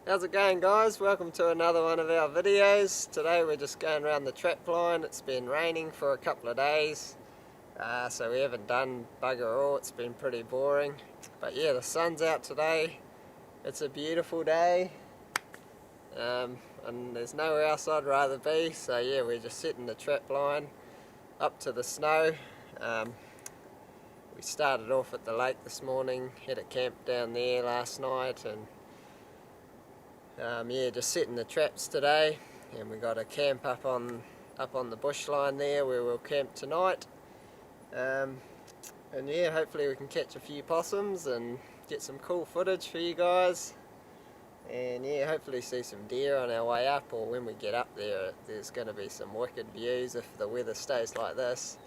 How's it going, guys? Welcome to another one of our videos. Today we're just going around the trap line. It's been raining for a couple of days, so we haven't done bugger all. It's been pretty boring. But yeah, the sun's out today. It's a beautiful day, and there's nowhere else I'd rather be. So yeah, we're just sitting the trap line up to the snow. We started off at the lake this morning, had a camp down there last night, and yeah, just setting the traps today, and we got a camp up on the bush line there where we'll camp tonight. And yeah, hopefully we can catch a few possums and get some cool footage for you guys. And yeah, hopefully see some deer on our way up, or when we get up there, there's going to be some wicked views if the weather stays like this.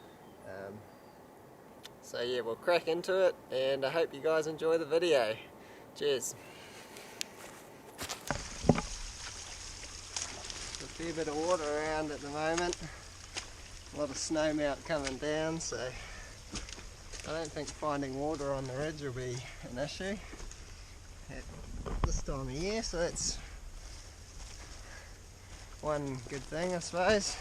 So yeah, we'll crack into it, and I hope you guys enjoy the video. Cheers. A fair bit of water around at the moment, a lot of snow melt coming down, so I don't think finding water on the ridge will be an issue at this time of year, so that's one good thing, I suppose.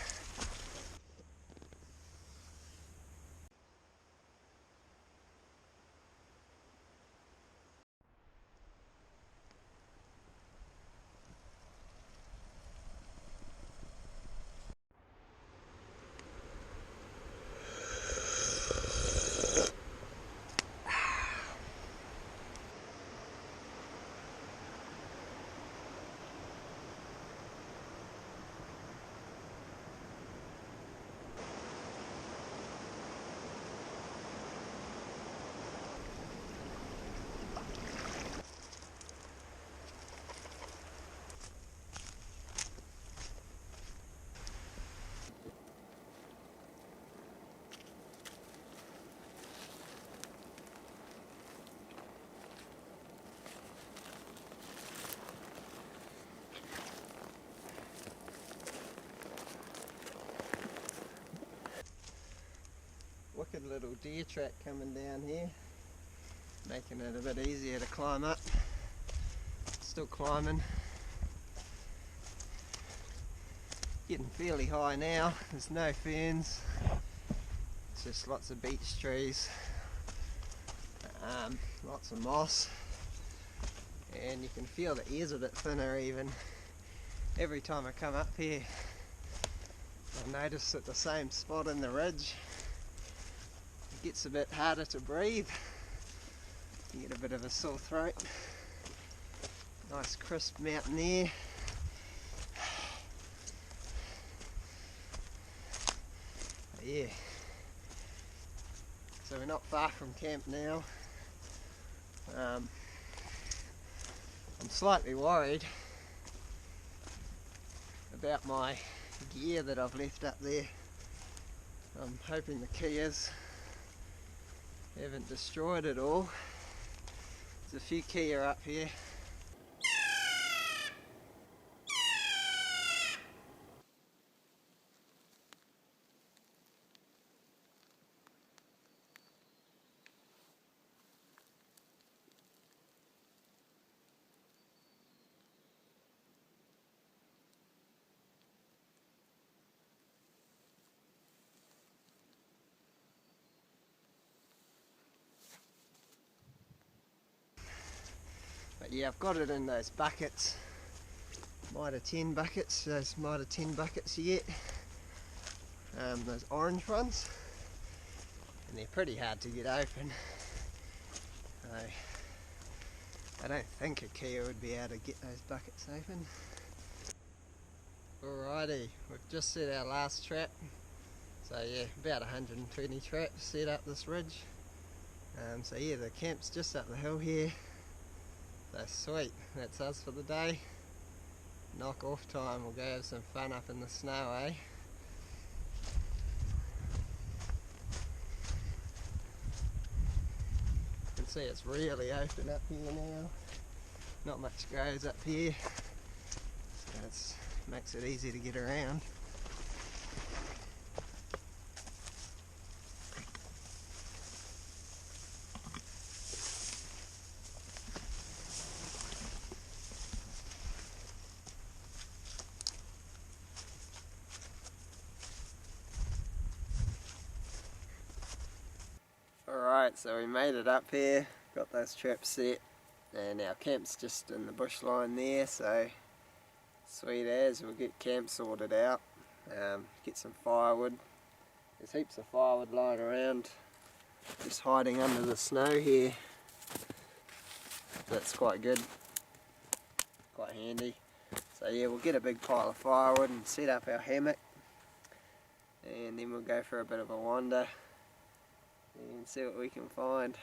Wicked little deer track coming down here, making it a bit easier to climb up. Still climbing. Getting fairly high now, there's no ferns, it's just lots of beech trees, lots of moss, and you can feel the air's a bit thinner even. Every time I come up here, I've noticed at the same spot in the ridge, it gets a bit harder to breathe. You get a bit of a sore throat. Nice crisp mountain air. But yeah, so we're not far from camp now. I'm slightly worried about my gear that I've left up there. I'm hoping the keys haven't destroyed it all. There's a few kea up here. But yeah, I've got it in those buckets, Mitre 10 buckets, those Mitre 10 buckets you get, those orange ones, and they're pretty hard to get open. I don't think a Kia would be able to get those buckets open. Alrighty, we've just set our last trap, so yeah, about 120 traps set up this ridge. So yeah, the camp's just up the hill here. So sweet, that's us for the day. Knock off time, we'll go have some fun up in the snow, eh? You can see it's really open up here now. Not much grows up here, so it makes it easy to get around. Alright, so we made it up here, got those traps set, and our camp's just in the bush line there, so sweet as, we'll get camp sorted out, get some firewood. There's heaps of firewood lying around, just hiding under the snow here. That's quite good, quite handy. So yeah, we'll get a big pile of firewood and set up our hammock, and then we'll go for a bit of a wander and see what we can find.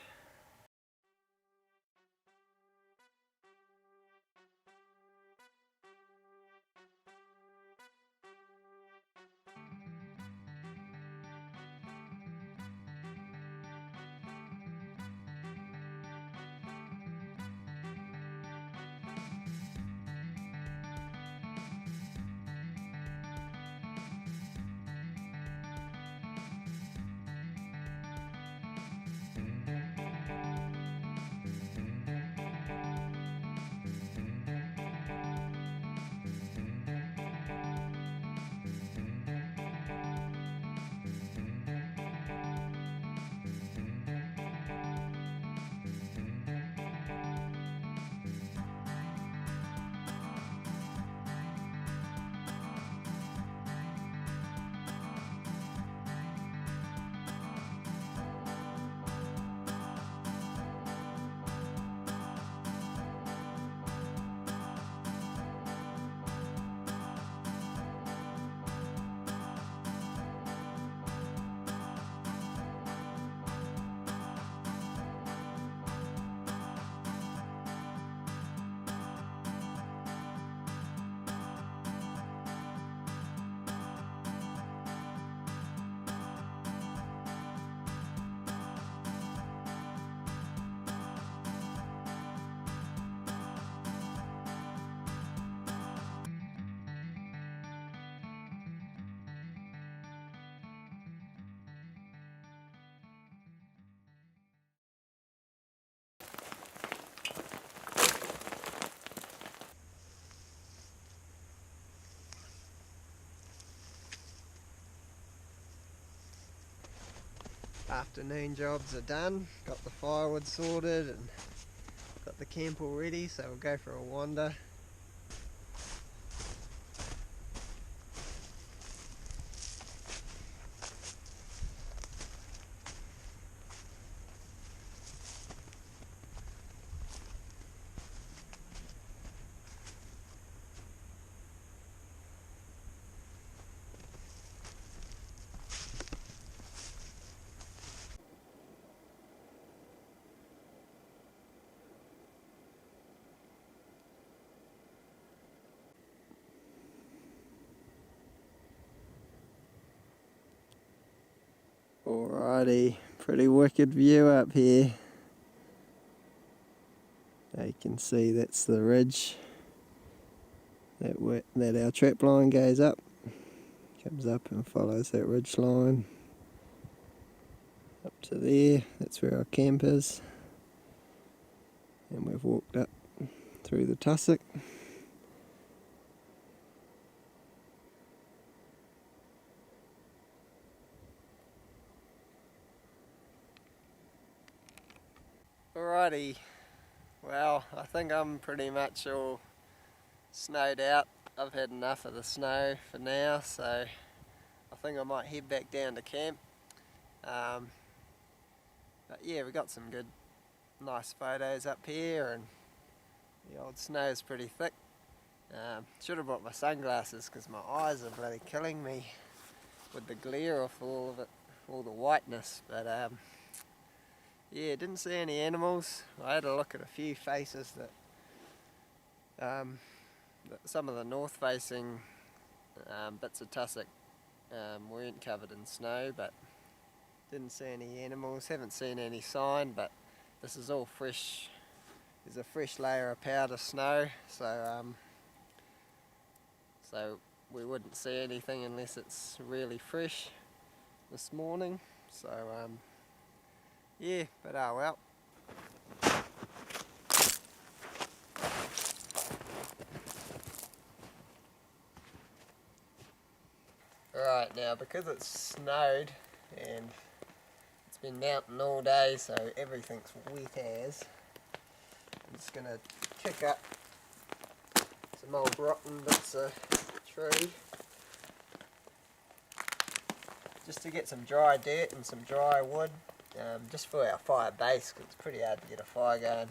Afternoon jobs are done, got the firewood sorted and got the camp all ready, so we'll go for a wander. Alrighty, pretty wicked view up here. You can see that's the ridge that our trap line goes up. Comes up and follows that ridge line up to there. That's where our camp is. And we've walked up through the tussock. Alrighty, well, I think I'm pretty much all snowed out. I've had enough of the snow for now, so I think I might head back down to camp. But yeah, we got some good, nice photos up here, and the old snow is pretty thick. Should have brought my sunglasses because my eyes are bloody killing me with the glare of all of it, all the whiteness. But yeah, didn't see any animals. I had a look at a few faces that some of the north-facing bits of tussock weren't covered in snow, but didn't see any animals. Haven't seen any sign, but this is all fresh. There's a fresh layer of powder snow, so we wouldn't see anything unless it's really fresh this morning. So yeah, but oh well. Right, now because it's snowed and it's been mountain all day, so everything's wet as. I'm just going to kick up some old rotten bits of tree just to get some dry dirt and some dry wood, just for our fire base, because it's pretty hard to get a fire going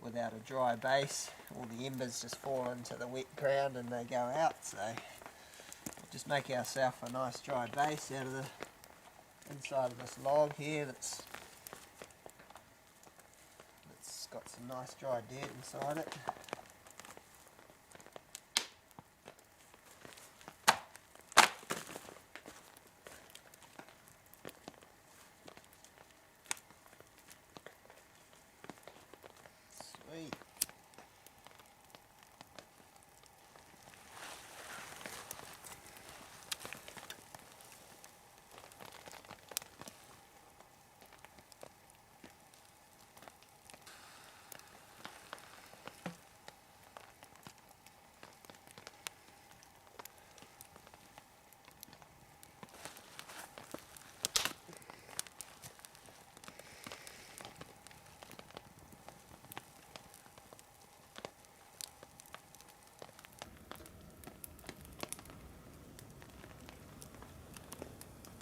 without a dry base. All the embers just fall into the wet ground and they go out, so we'll just make ourselves a nice dry base out of the inside of this log here that's got some nice dry dirt inside it. Sweet.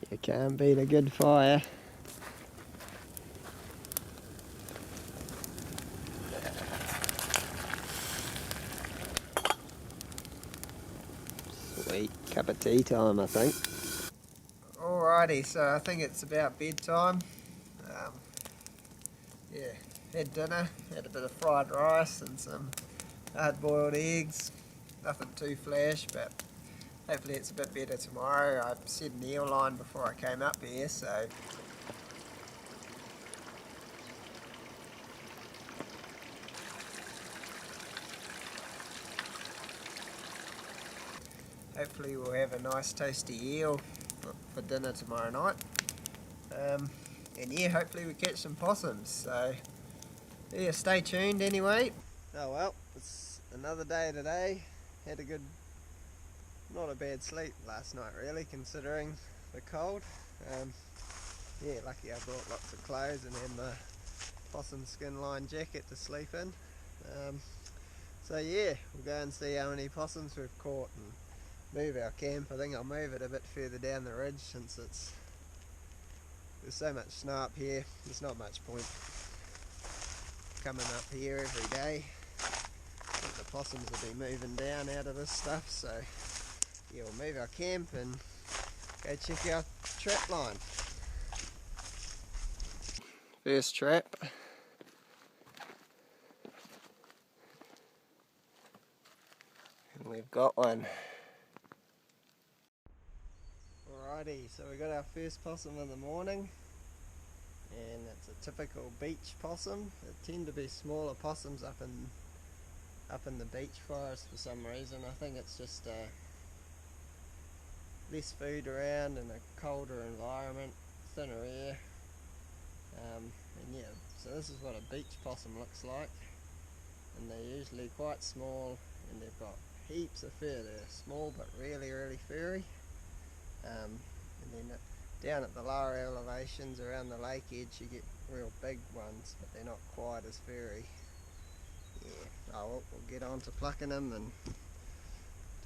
You can't beat a good fire. Sweet, cup of tea time, I think. Alrighty, so I think it's about bedtime. Yeah, had dinner, had a bit of fried rice and some hard-boiled eggs. Nothing too flash, but hopefully it's a bit better tomorrow. I set an eel line before I came up here, so hopefully we'll have a nice tasty eel for dinner tomorrow night. And yeah, hopefully we catch some possums, so yeah, stay tuned anyway. Oh well, it's another day today. Had a good, not a bad sleep last night really, considering the cold. Yeah, lucky I brought lots of clothes and had my possum skin lined jacket to sleep in. So yeah, we'll go and see how many possums we've caught and move our camp. I think I'll move it a bit further down the ridge since there's so much snow up here. There's not much point coming up here every day. I think the possums will be moving down out of this stuff, so yeah, we'll move our camp and go check our trap line. First trap. And we've got one. Alrighty, so we got our first possum in the morning, and it's a typical beach possum. There tend to be smaller possums up in the beach forest for some reason. I think it's just less food around and a colder environment, thinner air. And yeah, so this is what a beach possum looks like, and they're usually quite small and they've got heaps of fur. They're small but really furry. And then down at the lower elevations around the lake edge you get real big ones, but they're not quite as furry. Yeah, oh well, we'll get on to plucking them and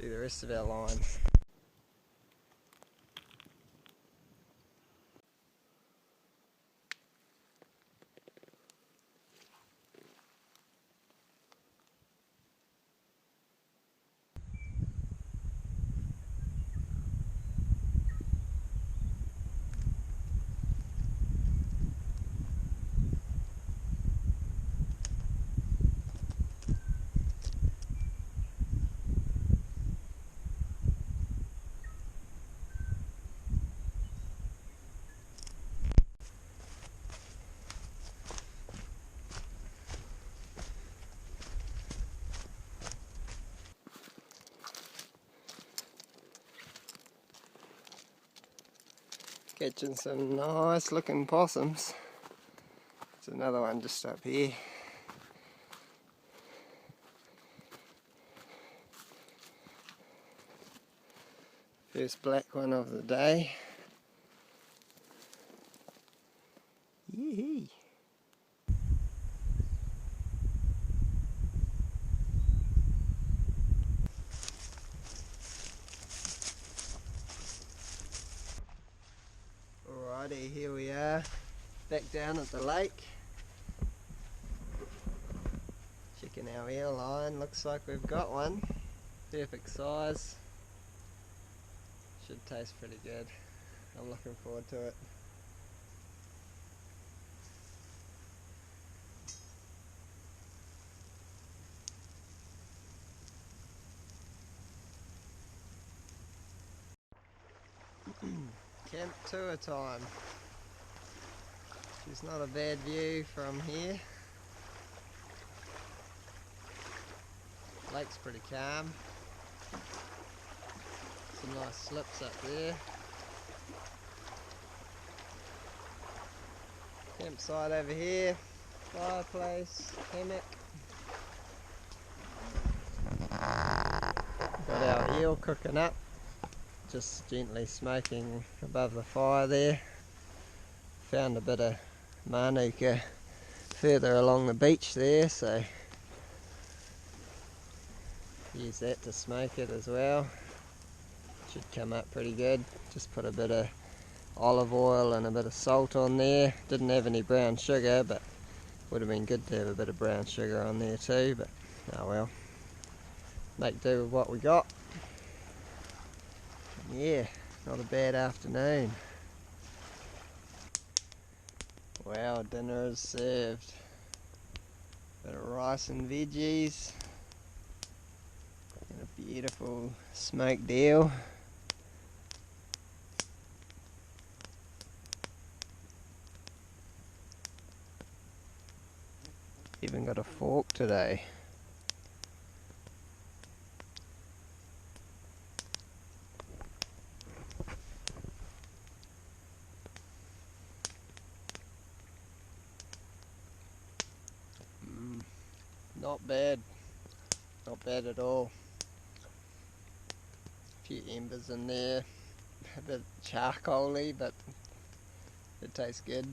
do the rest of our line. Catching some nice looking possums. There's another one just up here. First black one of the day. Hee. Alrighty, here we are, back down at the lake. Checking our eel line, looks like we've got one. Perfect size. Should taste pretty good. I'm looking forward to it. Camp tour time. It's not a bad view from here. Lake's pretty calm. Some nice slips up there. Campsite over here. Fireplace, hammock. Got our eel cooking up. Just gently smoking above the fire there. Found a bit of manuka further along the beach there, so use that to smoke it as well. Should come up pretty good. Just put a bit of olive oil and a bit of salt on there. Didn't have any brown sugar, but would have been good to have a bit of brown sugar on there too, but oh well. Make do with what we got. Yeah, not a bad afternoon. Wow, dinner is served. Bit of rice and veggies. And a beautiful smoked eel. Even got a fork today. Not bad. Not bad at all. A few embers in there. A bit charcoaly, but it tastes good.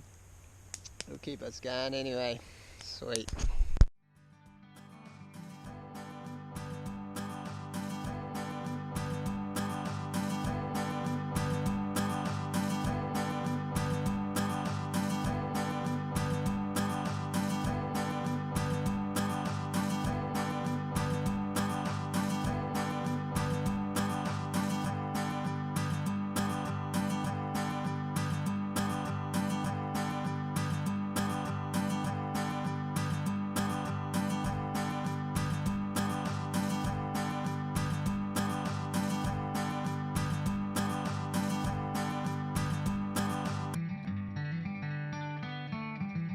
It'll keep us going anyway. Sweet.